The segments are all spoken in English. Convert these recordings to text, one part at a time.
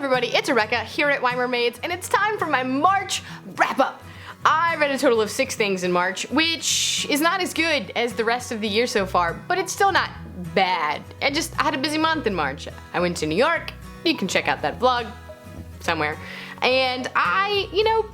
everybody, it's Rebecca here at Y Mermaids, and it's time for my March wrap-up. I read a total of 6 things in March, which is not as good as the rest of the year so far, but it's still not bad. I had a busy month in March. I went to New York. You can check out that vlog somewhere. And I,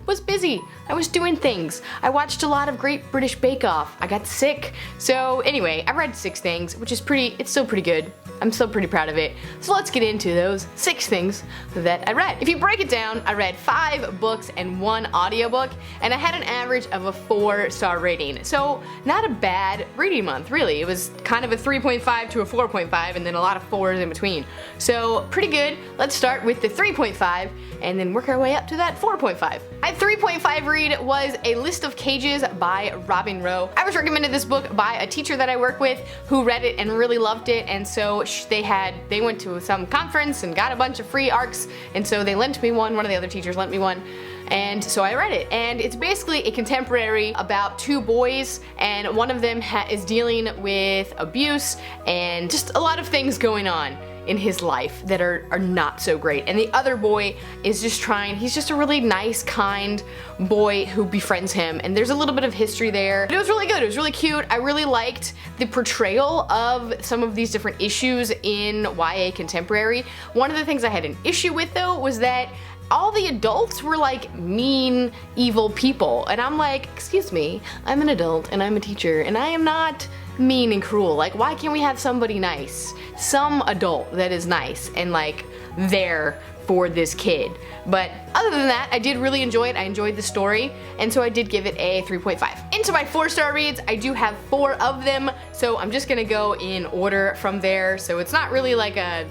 was busy. I was doing things. I watched a lot of Great British Bake Off. I got sick. So anyway, I read 6 things, which is it's still pretty good. I'm still pretty proud of it. So let's get into those 6 things that I read. If you break it down, I read 5 books and 1 audiobook, and I had an average of a 4-star rating. So not a bad reading month, really. It was kind of a 3.5 to a 4.5, and then a lot of 4s in between. So pretty good. Let's start with the 3.5, and then work our way up to that 4.5. My 3.5 read was A List of Cages by Robin Rowe. I was recommended this book by a teacher that I work with who read it and really loved it, and so they went to some conference and got a bunch of free ARCs, and so they lent me one of the other teachers lent me one. And so I read it, and it's basically a contemporary about 2 boys, and one of them is dealing with abuse and just a lot of things going on in his life that are not so great. And the other boy is he's just a really nice, kind boy who befriends him, and there's a little bit of history there. But it was really good, it was really cute. I really liked the portrayal of some of these different issues in YA contemporary. One of the things I had an issue with though was that all the adults were like mean, evil people, and I'm like, excuse me, I'm an adult and I'm a teacher and I am not mean and cruel. Like, why can't we have somebody nice? Some adult that is nice and like there for this kid. But other than that, I did really enjoy it. I enjoyed the story, and so I did give it a 3.5. Into my 4-star reads, I do have 4 of them, so I'm just gonna go in order from there. So it's not really like a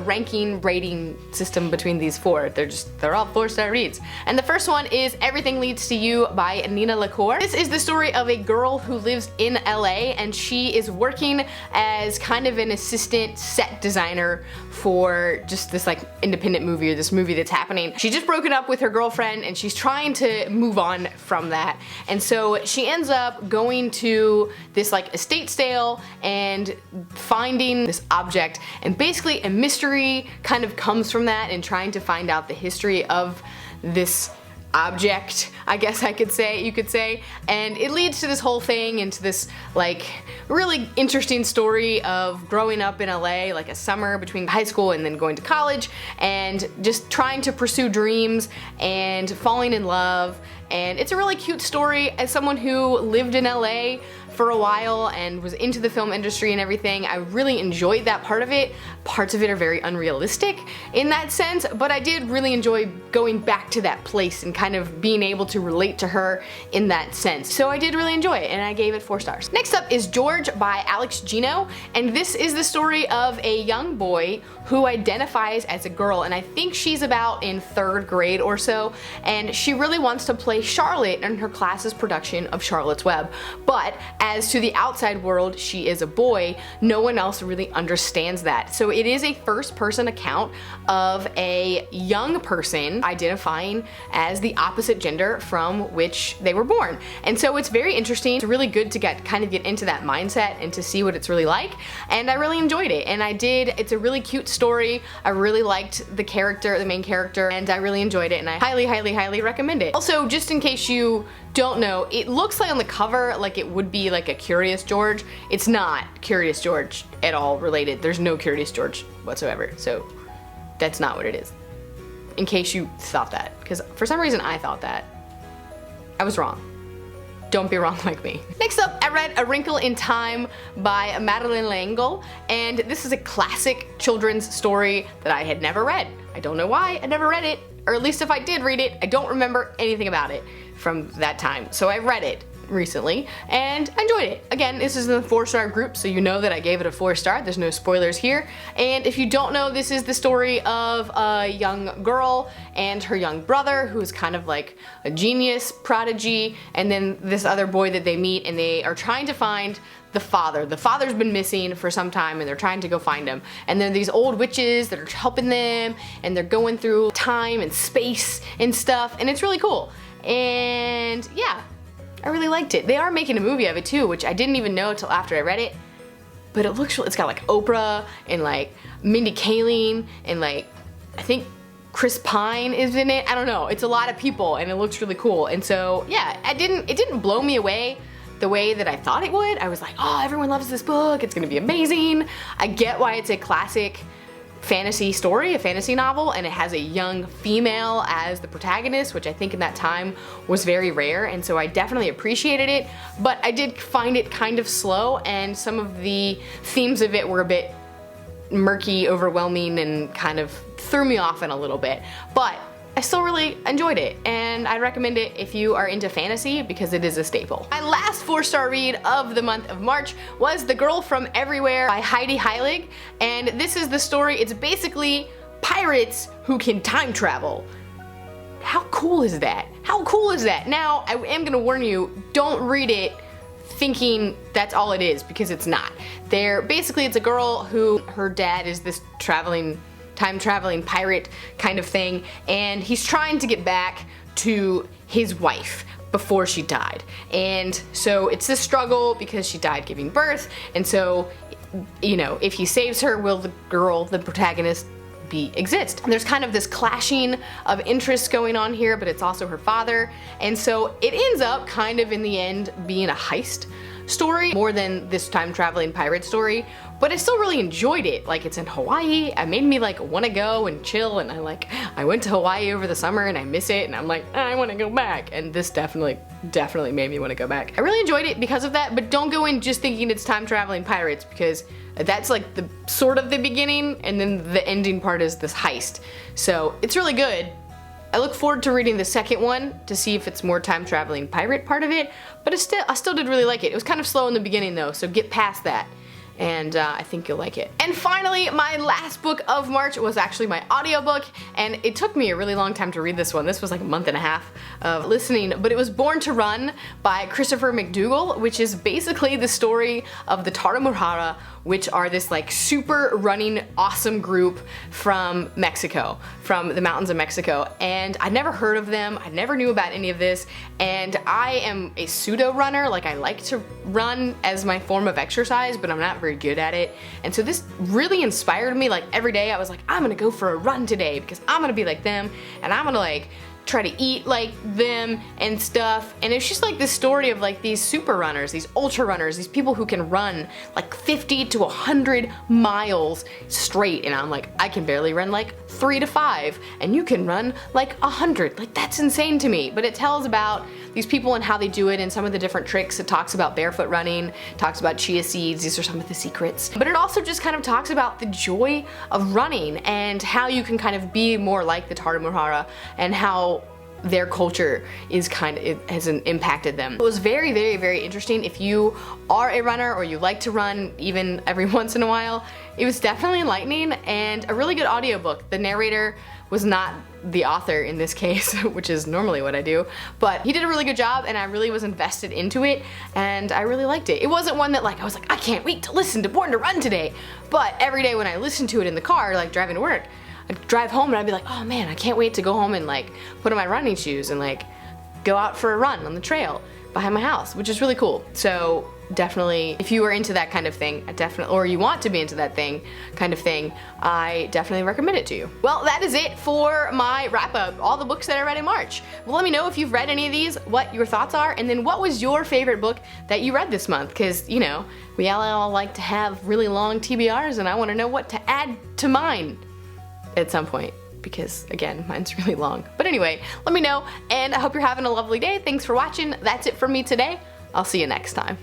ranking rating system between these 4. They're all 4-star reads. And the first one is Everything Leads to You by Nina LaCour. This is the story of a girl who lives in LA, and she is working as kind of an assistant set designer for just this like independent movie, or this movie that's happening. She's just broken up with her girlfriend and she's trying to move on from that. And so she ends up going to this like estate sale and finding this object, and basically a mystery kind of comes from that, and trying to find out the history of this object, I guess you could say, and it leads to this whole thing, into this like really interesting story of growing up in LA, like a summer between high school and then going to college, and just trying to pursue dreams and falling in love. And it's a really cute story. As someone who lived in LA for a while and was into the film industry and everything, I really enjoyed that part of it. Parts of it are very unrealistic in that sense, but I did really enjoy going back to that place and kind of being able to relate to her in that sense. So I did really enjoy it, and I gave it 4 stars. Next up is George by Alex Gino, and this is the story of a young boy who identifies as a girl, and I think she's about in 3rd grade or so, and she really wants to play Charlotte in her class's production of Charlotte's Web. But as to the outside world, she is a boy. No one else really understands that. So it is a first-person account of a young person identifying as the opposite gender from which they were born. And so it's very interesting. It's really good to kind of get into that mindset and to see what it's really like. And I really enjoyed it. And it's a really cute story. I really liked the main character, and I really enjoyed it, and I highly, highly, highly recommend it. Also, just in case you don't know, it looks like on the cover like it would be like a Curious George. It's not Curious George at all related. There's no Curious George whatsoever, so that's not what it is. In case you thought that, because for some reason I thought that. I was wrong. Don't be wrong like me. Next up, I read A Wrinkle in Time by Madeleine, and this is a classic children's story that I had never read. I don't know why I never read it, or at least if I did read it, I don't remember anything about it from that time. So I read it recently and I enjoyed it. Again, this is in the 4-star group, so you know that I gave it a 4-star. There's no spoilers here. And if you don't know, this is the story of a young girl and her young brother, who's kind of like a genius prodigy, and then this other boy that they meet, and they are trying to find the father. The father's been missing for some time, and they're trying to go find him. And then these old witches that are helping them, and they're going through time and space and stuff, and it's really cool. And yeah, I really liked it. They are making a movie of it too, which I didn't even know until after I read it. But it looks, it's got like Oprah and like Mindy Kaling and like, I think Chris Pine is in it. I don't know. It's a lot of people and it looks really cool. And so yeah, it didn't blow me away the way that I thought it would. I was like, oh, everyone loves this book. It's gonna be amazing. I get why it's a classic fantasy story, a fantasy novel, and it has a young female as the protagonist, which I think in that time was very rare, and so I definitely appreciated it, but I did find it kind of slow, and some of the themes of it were a bit murky, overwhelming, and kind of threw me off in a little bit. But I still really enjoyed it, and I recommend it if you are into fantasy because it is a staple. My last 4-star read of the month of March was The Girl from Everywhere by Heidi Heilig, and this is the story. It's basically pirates who can time travel. How cool is that? How cool is that? Now, I am gonna warn you, don't read it thinking that's all it is, because it's not. Basically, it's a girl who, her dad is this time traveling pirate kind of thing, and he's trying to get back to his wife before she died. And so it's this struggle because she died giving birth, and so, you know, if he saves her, will the girl, the protagonist, exist? And there's kind of this clashing of interests going on here, but it's also her father, and so it ends up kind of in the end being a heist story more than this time traveling pirate story, but I still really enjoyed it. Like, it's in Hawaii. It made me like want to go and chill, and I went to Hawaii over the summer and I miss it, and I'm like, I want to go back, and this definitely made me want to go back. I really enjoyed it because of that, but don't go in just thinking it's time traveling pirates, because that's like the sort of the beginning, and then the ending part is this heist. So it's really good. I look forward to reading the second one to see if it's more time traveling pirate part of it, but I still did really like it. It was kind of slow in the beginning though, so get past that, and I think you'll like it. And finally, my last book of March was actually my audiobook, and it took me a really long time to read this one. This was like a month and a half of listening, but it was Born to Run by Christopher MacDougall, which is basically the story of the Tarahumara, which are this like super running awesome group from Mexico, from the mountains of Mexico, and I never heard of them. I never knew about any of this, and I am a pseudo runner. Like, I like to run as my form of exercise, but I'm not very good at it, and so this really inspired me. Like, every day I was like, I'm gonna go for a run today because I'm gonna be like them, and I'm gonna like try to eat like them and stuff. And it's just like this story of like these super runners, these ultra runners, these people who can run like 50 to 100 miles straight, and I'm like, I can barely run like 3 to 5, and you can run like 100. Like, that's insane to me. But it tells about these people and how they do it and some of the different tricks. It talks about barefoot running, talks about chia seeds, these are some of the secrets. But it also just kind of talks about the joy of running and how you can kind of be more like the Tarahumara, and how their culture has impacted them. It was very, very, very interesting. If you are a runner or you like to run even every once in a while, it was definitely enlightening and a really good audiobook. The narrator was not the author in this case, which is normally what I do, but he did a really good job, and I really was invested into it, and I really liked it. It wasn't one that like I was like, I can't wait to listen to Born to Run today, but every day when I listened to it in the car, like driving to work, I'd drive home and I'd be like, oh man, I can't wait to go home and like put on my running shoes and like go out for a run on the trail behind my house, which is really cool. So definitely, if you are into that kind of thing, or you want to be into that kind of thing, I definitely recommend it to you. Well, that is it for my wrap up, all the books that I read in March. Well, let me know if you've read any of these, what your thoughts are, and then what was your favorite book that you read this month, because, you know, we all like to have really long TBRs, and I want to know what to add to mine at some point, because again, mine's really long. But anyway, let me know, and I hope you're having a lovely day. Thanks for watching. That's it from me today. I'll see you next time.